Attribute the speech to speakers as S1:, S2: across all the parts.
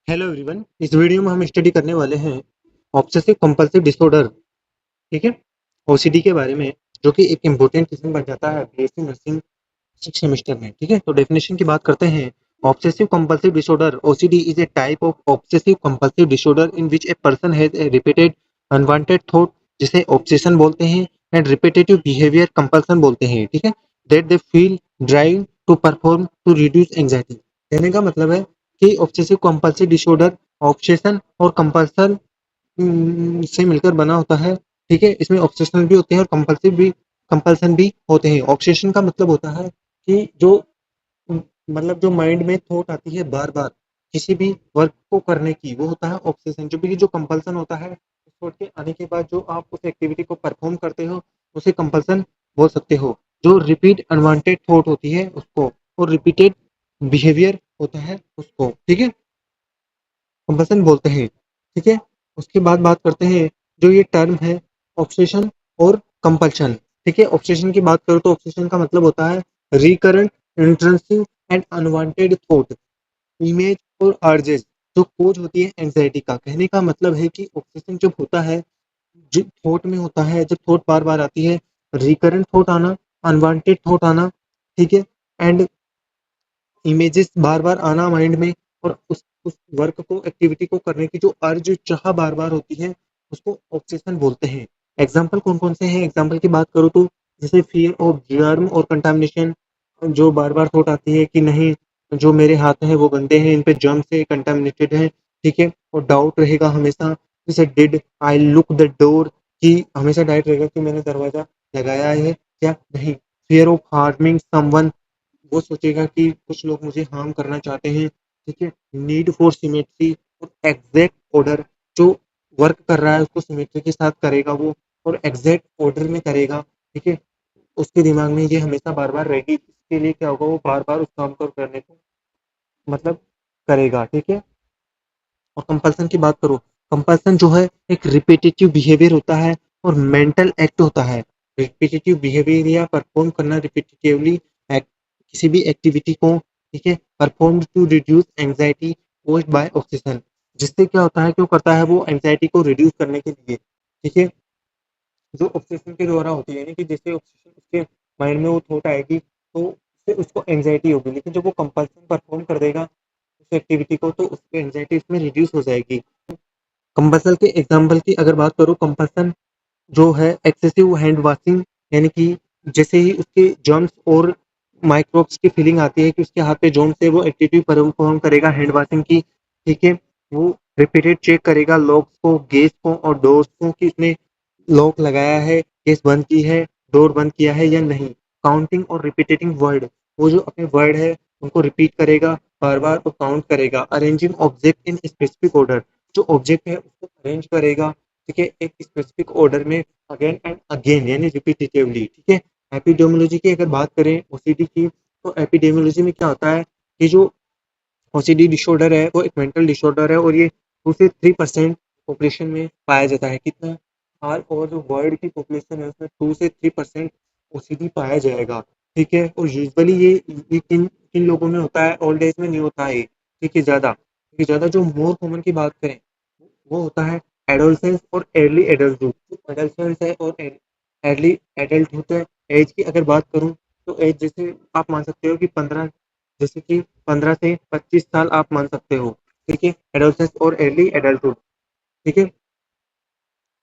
S1: Hello everyone. इस video में हम स्टडी करने वाले हैं ऑब्सेसिव कंपल्सिव डिसऑर्डर। ठीक है, ओसीडी के बारे में, जो कि एक इम्पोर्टेंट क्वेश्चन बन जाता है बीएससी नर्सिंग 6 सेमेस्टर में। ठीक है, तो डेफिनेशन की बात करते हैं। Obsessive compulsive disorder OCD is a type of obsessive compulsive disorder in which a person has a repeated unwanted thought, जिसे ऑब्सेशन बोलते हैं, एंड रिपीटेटिव बिहेवियर कंपल्सन बोलते हैं। ठीक है, that they feel drive to perform to reduce anxiety. कहने का मतलब है कि ऑब्सेसिव कंपल्सिव डिसऑर्डर ऑब्सेशन और कंपल्सन से मिलकर बना होता है। ठीक है, इसमें ऑब्सेशनल भी होते हैं और कंपल्सिव भी, कंपल्सन भी होते हैं। ऑब्सेशन का मतलब होता है कि जो मतलब जो माइंड में थॉट आती है बार बार किसी भी वर्क को करने की, वो होता है ऑब्सेशन। जो भी जो कंपल्सन होता है, उस थॉट के आने के बाद जो आप उस एक्टिविटी को परफॉर्म करते हो, उसे कंपल्सन बोल सकते हो। जो रिपीट अनवांटेड थॉट होती है उसको, और रिपीटेड बिहेवियर होता है उसको, ठीक है, कंपल्सन बोलते हैं। ठीक है, उसके बाद बात करते हैं जो ये टर्म है ऑब्सेशन और कंपल्शन। ठीक है, ऑब्सेशन की बात करो तो ऑब्सेशन का मतलब होता है recurrent intrinsic and unwanted thought, image और अर्जेस जो कोज होती है एंजाइटी का। कहने का मतलब है कि ऑब्सेशन जब होता है, जो थॉट में होता है, जब थॉट बार बार आती है, रिकरेंट थॉट आना, अनवांटेड थॉट आना, ठीक है, एंड इमेजेस बार बार आना माइंड में, और उस वर्क को, एक्टिविटी को करने की जो अर्ज, चाह बार बार होती है, उसको ऑब्सेशन बोलते हैं। एग्जाम्पल कौन कौन से हैं? एग्जाम्पल की बात करूँ तो जैसे फियर ऑफ जर्म और कंटामिनेशन, जो बार बार थॉट आती है कि नहीं, जो मेरे हाथ हैं वो गंदे हैं, इन पे जर्म से कंटामिनेटेड है। ठीक है, और डाउट रहेगा हमेशा, जैसे did I look the door, कि हमेशा डाउट रहेगा कि मैंने दरवाजा लगाया है या नहीं। फियर ऑफ हार्मिंग समवन, वो सोचेगा कि कुछ लोग मुझे हार्म करना चाहते हैं। ठीक है, नीड फॉर सिमेट्री और एग्जैक्ट ऑर्डर, जो वर्क कर रहा है उसको सिमेट्री के साथ करेगा वो, और एग्जैक्ट ऑर्डर में करेगा। ठीक है, उसके दिमाग में ये हमेशा बार बार रहेगी, इसके लिए क्या होगा, वो बार बार उस काम को करने को मतलब करेगा। ठीक है, और कंपल्सन की बात करो, कंपल्सन जो है एक रिपीटेटिव बिहेवियर होता है और मेंटल एक्ट होता है। रिपीटेटिव बिहेवियर या परफॉर्म करना रिपीटेटिवली किसी भी एक्टिविटी को, ठीक है, perform to reduce anxiety caused by obsession. जिससे क्या होता है, क्यों करता है वो, एंजाइटी को रिड्यूस करने के लिए। ठीक है, जो ऑब्सेशन के द्वारा होती है, यानी कि जैसे ऑब्सेशन उसके माइंड में वो थॉट आएगी तो उससे उसको एंजाइटी होगी, लेकिन जब वो कंपल्सन परफॉर्म कर देगा उस एक्टिविटी को, तो उसकी एंजाइटी इसमें रिड्यूस हो जाएगी। कंपल्सन के एग्जाम्पल की अगर बात करूँ, कंपल्सन जो है एक्सेसिव हैंड वॉशिंग, यानी कि जैसे ही उसके जर्म्स और माइक्रोब्स की फीलिंग आती है कि उसके हाथ पे जर्म्स है, वो एक्टिविटी परफॉर्म करेगा हैंड वॉशिंग की। ठीक है, वो रिपीटेड चेक करेगा लॉक्स को, गेस को और डोर्स को, कि इसने लॉक लगाया है, केस बंद की है, डोर बंद किया है या नहीं। काउंटिंग और रिपीटेटिंग वर्ड, वो जो अपने वर्ड है उनको रिपीट करेगा बार बार और काउंट करेगा। Arranging object in specific order, जो ऑब्जेक्ट है उसको अरेंज करेगा, ठीक है, एक स्पेसिफिक ऑर्डर में, अगेन एंड अगेन, यानी रिपीटेटिवली। ठीक है, एपिडेमियोलॉजी की अगर बात करें ओसीडी की, तो एपिडेमियोलॉजी में क्या होता है कि जो ओसीडी डिसऑर्डर है वो एक मेंटल डिसऑर्डर है, और ये 2 से 3% पॉपुलेशन में पाया जाता है। कितना? ऑल ओवर जो वर्ल्ड की पॉपुलेशन है उसमें 2 से 3% ओसीडी पाया जाएगा। ठीक है, और यूजुअली ये किन किन लोगों में होता है? ओल्ड एज में नहीं होता है। ठीक है, ज़्यादा जो मोर कॉमन की बात करें, वो होता है एडोलसेंस और अर्ली एडल्टहुड। एडोलसेंस है और अर्ली एडल्टहुड है। एज की अगर बात करूं तो एज जैसे आप मान सकते हो कि 15, जैसे कि 15 से 25 साल आप मान सकते हो। ठीक है, एडोलसेंस और अर्ली एडल्टहुड। ठीक है,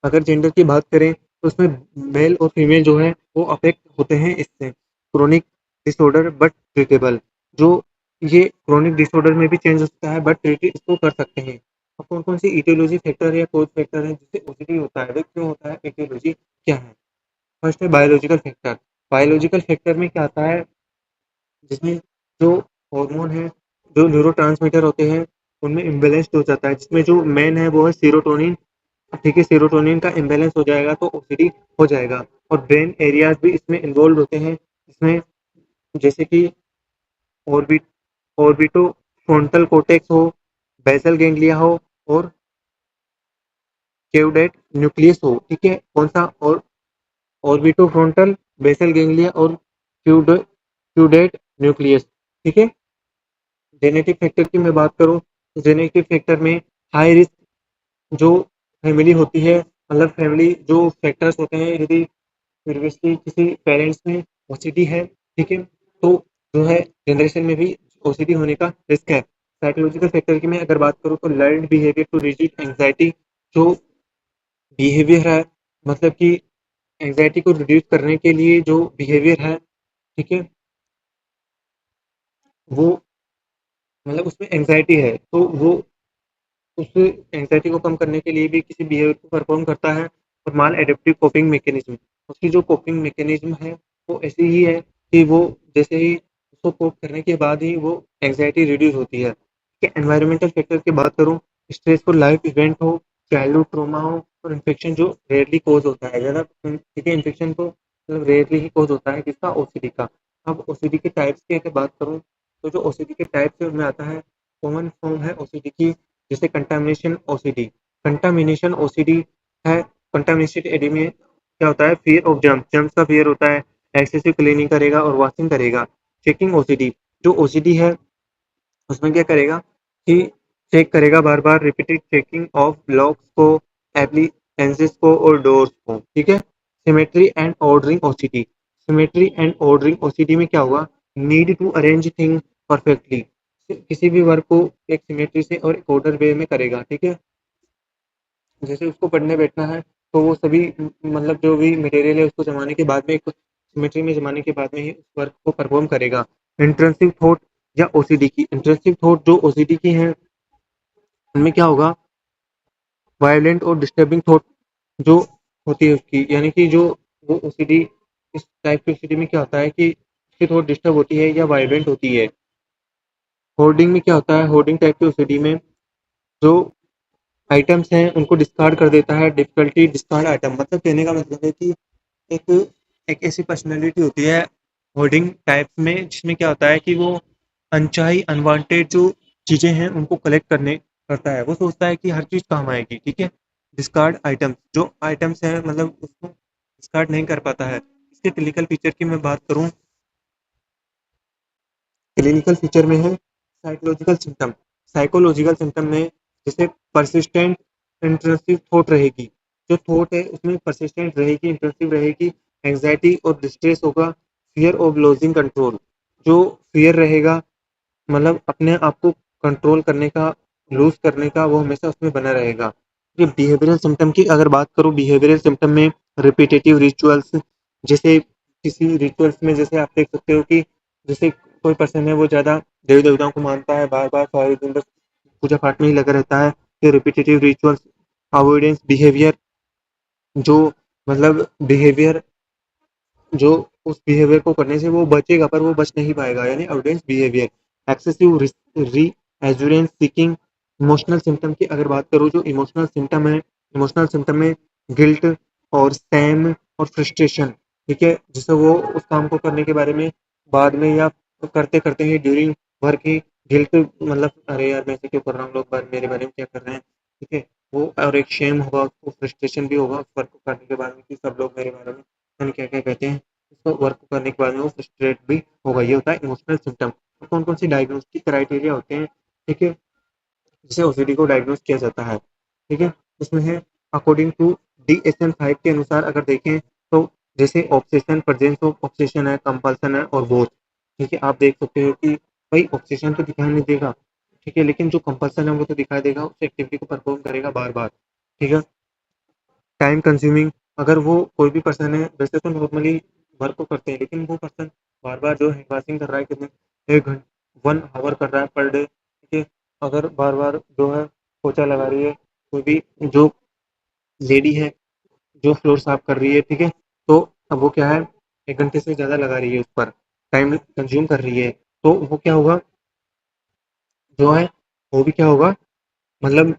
S1: अगर जेंडर की बात करें तो उसमें मेल और फीमेल जो है वो अफेक्ट होते हैं इससे। क्रोनिक डिसऑर्डर बट ट्रीटेबल, जो ये क्रोनिक डिसऑर्डर में भी चेंज हो सकता है बट ट्रीट इसको कर सकते हैं। अब कौन कौन सी इटियोलॉजी फैक्टर या कोज फैक्टर है जिससे ओसीडी होता है, वो क्यों होता है, इटियोलॉजी क्या है? फर्स्ट है बायोलॉजिकल फैक्टर। बायोलॉजिकल फैक्टर में क्या आता है, जिसमें जो हार्मोन है, जो न्यूरोट्रांसमीटर होते हैं, उनमें इम्बेलेंस्ड हो जाता है, जिसमें जो मेन है वो है सीरोटोनिन। ठीक है, सेरोटोनिन का इम्बैलेंस हो जाएगा तो ओसीडी हो जाएगा। और ब्रेन एरियाज भी इसमें इन्वॉल्व होते हैं, इसमें जैसे कि ऑर्बिट ऑर्बिटो फ्रंटल कोर्टेक्स हो, बेसल गैंग्लिया हो, और केवडेट न्यूक्लियस हो। ठीक है, कौन सा? और ऑर्बिटो फ्रंटल, बेसल गैंग्लिया और क्यूडेट न्यूक्लियस। ठीक है, जेनेटिक फैक्टर की मैं बात करूं जेनेटिक फैक्टर में हाई रिस्क जो फैमिली होती है, मतलब फैमिली जो फैक्टर्स होते हैं, यदि प्रीवियसली किसी पेरेंट्स में ओसीडी है, ठीक है, तो जो है जनरेशन में भी ओसीडी होने का रिस्क है। साइकोलॉजिकल फैक्टर की मैं अगर बात करूँ तो learn behaviour to reduce anxiety, जो बिहेवियर है, मतलब कि एंग्जाइटी को रिड्यूस करने के लिए जो बिहेवियर है, ठीक है, वो मतलब उसमें एंग्जाइटी है, तो वो उस एंग्जाइटी को कम करने के लिए भी किसी बिहेवियर को परफॉर्म करता है। और माल एडेप्टिव कोपिंग मैकेनिज्म, उसकी जो कोपिंग मैकेनिज्म है वो ऐसी ही है कि वो जैसे ही उसको कोप करने के बाद ही वो एंग्जाइटी रिड्यूस होती है। एनवायरमेंटल फैक्टर की बात करूँ, स्ट्रेसफुल लाइफ इवेंट हो, चाइल्डहुड ट्रॉमा हो, और इन्फेक्शन जो रेयरली कॉज होता है, ज़्यादा ठीक है, इन्फेक्शन तो मतलब रेयरली ही कॉज होता है, किसका, ओसीडी का। अब ओसीडी के टाइप्स की अगर बात करूँ तो जो ओसीडी के टाइप्स में आता है, कॉमन फॉर्म है ओसीडी की, जैसे कंटामिनेशन ओसीडी। कंटामिनेशन ओसीडी है, कंटामिनेशन एडी में क्या होता है, फियर ऑफ जर्म्स, जर्म्स का फियर होता है, एक्सेसिव क्लीनिंग करेगा और वॉशिंग करेगा। चेकिंग ओसीडी, जो ओसीडी है उसमें क्या करेगा कि चेक करेगा, बार बार रिपीटेड चेकिंग ऑफ ब्लॉक्स को, एप्लीकेंसेस को और डोर्स को, ठीक है। Symmetry and ordering OCD, symmetry and ordering OCD में क्या होगा, need to arrange thing perfectly, किसी भी वर्क को एक सिमेट्री से और एक ऑर्डर वे में करेगा, ठीक है। जैसे उसको पढ़ने बैठना है तो वो सभी मतलब जो भी मटेरियल है उसको जमाने के बाद में, एक सिमेट्री में जमाने के बाद में ही उस वर्क को परफॉर्म करेगा। इंट्रिंसिक थॉट या ओसीडी की, इंट्रिंसिक थॉट जो ओसीडी की है उनमें क्या होगा, वायलेंट और डिस्टर्बिंग थॉट जो होती है उसकी, यानी कि जो वो ओसीडी, इस टाइप की ओसीडी में क्या होता है कि उसकी थॉट डिस्टर्ब होती है या वायलेंट होती है। होर्डिंग में क्या होता है, होर्डिंग टाइप की ओसीडी में जो आइटम्स हैं उनको डिस्कार्ड कर देता है, डिफिकल्टी डिस्कार्ड आइटम, मतलब कहने का मतलब है कि एक एक ऐसी पर्सनैलिटी होती है होर्डिंग टाइप में, जिसमें क्या होता है कि वो अनचाही अनवांटेड जो चीज़ें हैं उनको कलेक्ट करने करता है, वो सोचता है कि हर चीज़ काम आएगी, ठीक है। डिस्कार्ड आइटम्स, जो आइटम्स हैं मतलब उसको डिस्कार्ड नहीं कर पाता है। इसके क्लिनिकल फीचर की मैं बात करूँ, क्लिनिकल फीचर में है साइकोलॉजिकल सिम्टम, साइकोलॉजिकल सिम्टम में जैसे परसिस्टेंट इंट्रूसिव थॉट रहेगी, जो थॉट है उसमें परसिस्टेंट रहेगी, इंट्रूसिव रहेगी, एंग्जाइटी और डिस्ट्रेस होगा, फियर ऑफ लॉजिंग कंट्रोल, जो फियर रहेगा, मतलब अपने आप को कंट्रोल करने का, लूज करने का, वो हमेशा उसमें बना रहेगा। ये बिहेवियरल सिम्टम की अगर बात करूँ, बिहेवियरल सिम्टम में रिपीटेटिव रिचुअल्स, जैसे किसी रिचुअल्स में जैसे आप देख सकते हो कि जैसे कोई पर्सन है वो ज़्यादा देवी देवताओं को मानता है, बार बार सारे दिन बस पूजा पाठ में ही लगा रहता है, तो रिपीटेटिव रिचुअल्स। अवॉइडेंस बिहेवियर, जो मतलब बिहेवियर जो उस बिहेवियर को करने से वो बचेगा पर वो बच नहीं पाएगा, यानी अवॉइडेंस बिहेवियर। एक्सेसिव री एजुरेंस सीकिंग, इमोशनल सिम्टम की अगर बात करूँ, जो इमोशनल सिम्टम है, इमोशनल सिम्टम में गिल्ट और सैम और फ्रस्ट्रेशन, ठीक है, जिससे वो उस काम को करने के बारे में बाद में या करते करते ही ड्यूरिंग वर्क ही गिल्ट, मतलब अरे यार मैं ऐसे क्यों कर रहा हूँ, लोग मेरे बारे में क्या कर रहे हैं, ठीक है, वो और एक शेम होगा उसको, फ्रस्ट्रेशन भी होगा उस वर्क को करने के बाद में कि सब लोग मेरे बारे में क्या क्या कहते हैं, उसको वर्क करने के बाद में वो फ्रस्ट्रेट भी होगा, ये होता है इमोशनल सिम्टम। तो कौन कौन सी डायग्नोस्टिक क्राइटेरिया होते हैं, ठीक है, जिसे ओसीडी को डायग्नोस किया जाता है, ठीक है। इसमें है अकॉर्डिंग टू DSM-5 के अनुसार अगर देखें तो, जैसे ऑब्सेशन, प्रेजेंस ऑफ ऑब्सेशन है, कंपल्सन है और बोथ, ठीक है। आप देख सकते हो कि भाई ऑब्सेशन तो दिखाई नहीं देगा, ठीक है, लेकिन जो कंपल्सन है वो तो दिखाई देगा, उस एक्टिविटी को परफॉर्म करेगा बार बार, ठीक है। टाइम कंज्यूमिंग, अगर वो कोई भी पर्सन है, वैसे तो नॉर्मली वर्क को करते हैं, लेकिन वो पर्सन बार बार जो है पासिंग कर रहा है, कितने 1 आवर कर रहा है पर डे, ठीक है। अगर बार बार जो है पोछा लगा रही है, कोई भी जो लेडी है जो फ्लोर साफ कर रही है, ठीक है, तो अब वो क्या है 1 घंटे से ज़्यादा लगा रही है उस पर, टाइम कंज्यूम कर रही है, तो वो क्या होगा, जो है वो भी क्या होगा, मतलब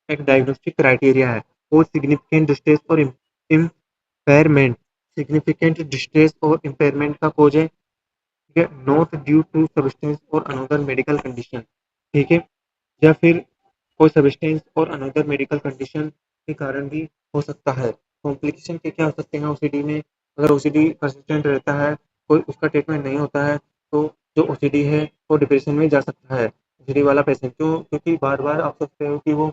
S1: एक डायग्नोस्टिक क्राइटेरिया है। और सिग्निफिकेंट डिस्ट्रेस और इम्पेयरमेंट, सिग्निफिकेंट डिस्ट्रेस और इम्पेयरमेंट का कोज है, ठीक है, नॉट ड्यू टू सब्सटेंस और अनदर मेडिकल कंडीशन, ठीक है, या फिर कोई सब्सटेंस और अनदर मेडिकल कंडीशन के कारण भी हो सकता है। कॉम्प्लिकेशन के क्या हो सकते हैं ओसीडी में, अगर ओसीडी परसिस्टेंट रहता है, कोई उसका ट्रीटमेंट नहीं होता है, तो जो ओसीडी है वो डिप्रेशन में जा सकता है। ओसीडी वाला पेशेंट क्यों? क्योंकि बार-बार आप सोचते हो कि वो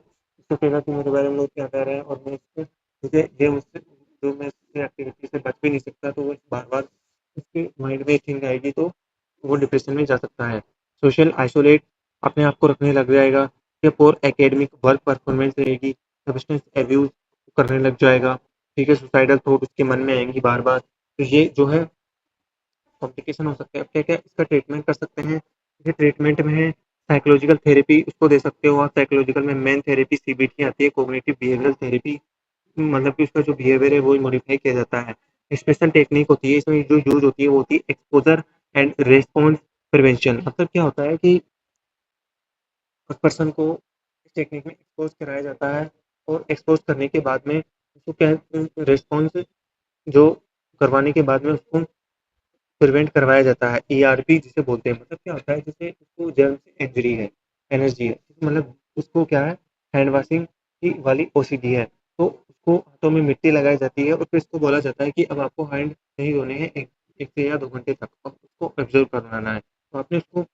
S1: सोचेगा कि मेरे बारे में लोग क्या कह रहे हैं और मैं इससे मुझे ये मुझसे जो मैं इससे एक्टिविटी से बच भी नहीं सकता, तो वो बार-बार उसके माइंड में थिंक आएगी, तो वो डिप्रेशन में जा सकता है। सोशल आइसोलेट अपने आप को रखने लग जाएगा, या पोर एकेडमिक वर्क परफॉर्मेंस रहेगी, सब्सटेंस अब्यूज़ करने लग जाएगा, ठीक है? सुसाइडल थॉट उसके मन में आएँगी बार-बार। तो ये जो है कॉम्प्लिकेशन हो सकते हैं। अब क्या-क्या इसका ट्रीटमेंट कर सकते हैं? ये ट्रीटमेंट में साइकोलॉजिकल थेरेपी उसको दे सकते हो आप। साइकोलॉजिकल में मेन थेरेपी सीबीटी आती है, कॉग्निटिव बिहेवियरल थेरेपी, मतलब कि उसका जो बिहेवियर है वो मॉडिफाई किया जाता है। स्पेशल टेक्निक होती है, इसमें जो यूज़ होती है वो होती है एक्सपोज़र एंड रिस्पॉन्स प्रिवेंशन। मतलब क्या होता है कि उस पर्सन को इस टेक्निक में एक्सपोज़ कराया जाता है, और एक्सपोज़ करने के बाद में उसको क्या है, रिस्पॉन्स जो करवाने के बाद में उसको प्रिवेंट करवाया जाता है। ईआरपी जिसे बोलते हैं, मतलब क्या होता है, जैसे उसको जर्म से इंजरी है, एलर्जी है, मतलब उसको क्या है, हैंड वॉशिंग की वाली ओसीडी है, तो उसको हाथों में मिट्टी लगाई जाती है और फिर इसको बोला जाता है कि अब आपको हैंड नहीं धोने हैं एक एक से या 2 घंटे तक, अब उसको ऑब्जर्व करवाना है। तो आपने उसको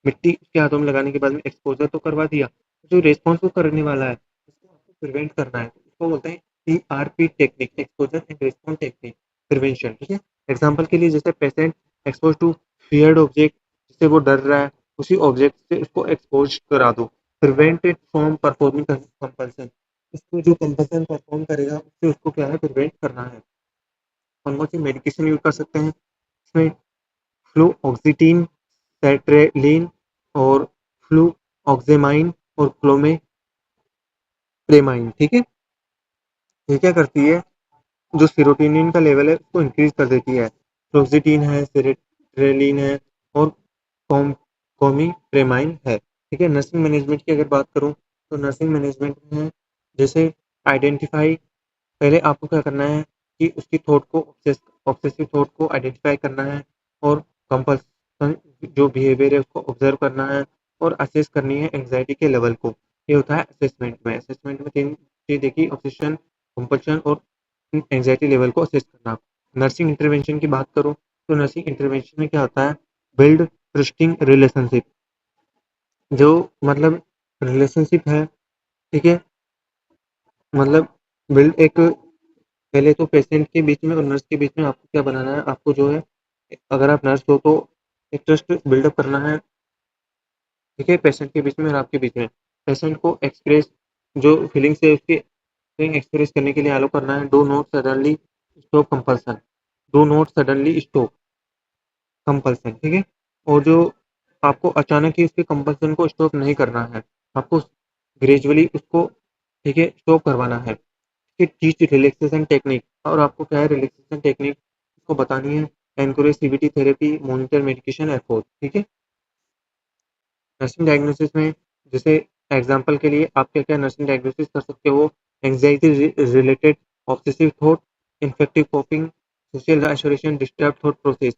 S1: मिट्टी उसके हाथों में लगाने के बाद में एक्सपोज़र तो करवा दिया, जो रिस्पॉन्स वो करने वाला है, उसको आपको प्रिवेंट करना है। उसको बोलते हैं ERP technique, exposure and response technique, prevention, ठीक है? एग्ज़ाम्पल के लिए जैसे patient expose to feared object, जिससे वो डर रहा है, उसी ऑब्जेक्ट से उसको एक्सपोज़ करा दो। Prevent it from performing compulsion, उसको जो कंपल्सन परफॉर्म करेगा, उससे उसको क्या है, प्रिवेंट करना है। कौन-कौन सी मेडिकेशन यूज़ कर सकते हैं? इसमें फ्लूओक्सीटीन, sertraline और फ्लूओक्सेमाइन और क्लोमिप्रेमाइन, ठीक है? ये क्या करती है, जो सेरोटोनिन का लेवल है उसको इंक्रीज कर देती है। फ्लोक्सीटिन है, सेरेट्रेलिन है और कॉम कॉमिप्रेमाइन है, ठीक है? नर्सिंग मैनेजमेंट की अगर बात करूँ, तो नर्सिंग मैनेजमेंट में जैसे आइडेंटिफाई, पहले आपको क्या करना है कि उसकी थॉट को ऑब्सेसिव थॉट को आइडेंटिफाई करना है, और कंपल्सन जो बिहेवियर है उसको ऑब्जर्व करना है, और असेस करनी है एंग्जायटी के लेवल को। ये होता है असेसमेंट में। असेसमेंट में 3 चीज़ देखिए, ऑब्सेशन, कंपल्शन और एंग्जायटी लेवल को असेस करना। नर्सिंग इंटरवेंशन की बात करूँ, तो नर्सिंग इंटरवेंशन में क्या होता है, बिल्ड ट्रस्टिंग रिलेशनशिप, जो मतलब रिलेशनशिप है, ठीक है? मतलब बिल्ड एक, पहले तो पेशेंट के बीच में और नर्स के बीच में आपको क्या बनाना है, आपको जो है, अगर आप नर्स हो तो एक ट्रस्ट बिल्डअप करना है, ठीक है, पेशेंट के बीच में और आपके बीच में। पेशेंट को एक्सप्रेस जो फीलिंग्स है उसकी फीलिंग एक्सप्रेस करने के लिए अलाउ करना है। Do not suddenly stop compulsion, do not suddenly stop compulsion, ठीक है? और जो आपको अचानक ही उसके कंपल्सन को स्टॉप नहीं करना है, आपको ग्रेजुअली उसको, ठीक है, स्टॉप करवाना है। कि टीच रिलैक्सेशन टेक्निक, और आपको क्या है, रिलैक्सेशन टेक्निक उसको बतानी है। Encourage CBT therapy, monitor medication effort, ठीक है? नर्सिंग डायग्नोसिस में जैसे एग्जांपल के लिए आप क्या-क्या नर्सिंग डायग्नोसिस कर सकते हो, anxiety related obsessive thought, infective कॉपिंग, social isolation, disturb thought process.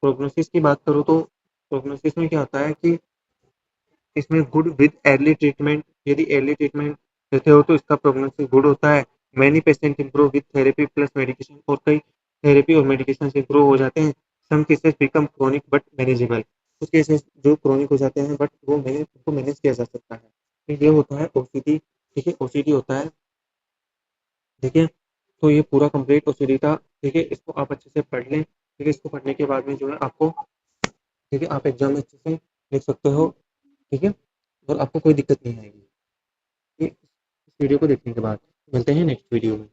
S1: Prognosis की बात करूँ तो प्रोग्नोसिस में क्या होता है कि इसमें गुड विद अर्ली ट्रीटमेंट, यदि अर्ली ट्रीटमेंट देते हो तो इसका प्रोग्नोसिस गुड होता है। Many patient improve with therapy plus medication, और कई थेरेपी और मेडिकेशन से इंप्रूव हो जाते हैं। Some cases become chronic but manageable, कुछ केसेस जो क्रोनिक हो जाते हैं बट वो उनको मैनेज किया जा सकता है। तो ये होता है ओसीडी, ठीक है? ओसीडी होता है, ठीक है? तो ये पूरा कंप्लीट ओसीडी का, ठीक है? इसको आप अच्छे से पढ़ लें, ठीक है? इसको पढ़ने के बाद में जो है आपको, ठीक है, आप एग्जाम में अच्छे से लिख सकते हो, ठीक है? और आपको कोई दिक्कत नहीं आएगी। ये इस वीडियो को देखने के बाद मिलते हैं नेक्स्ट वीडियो में।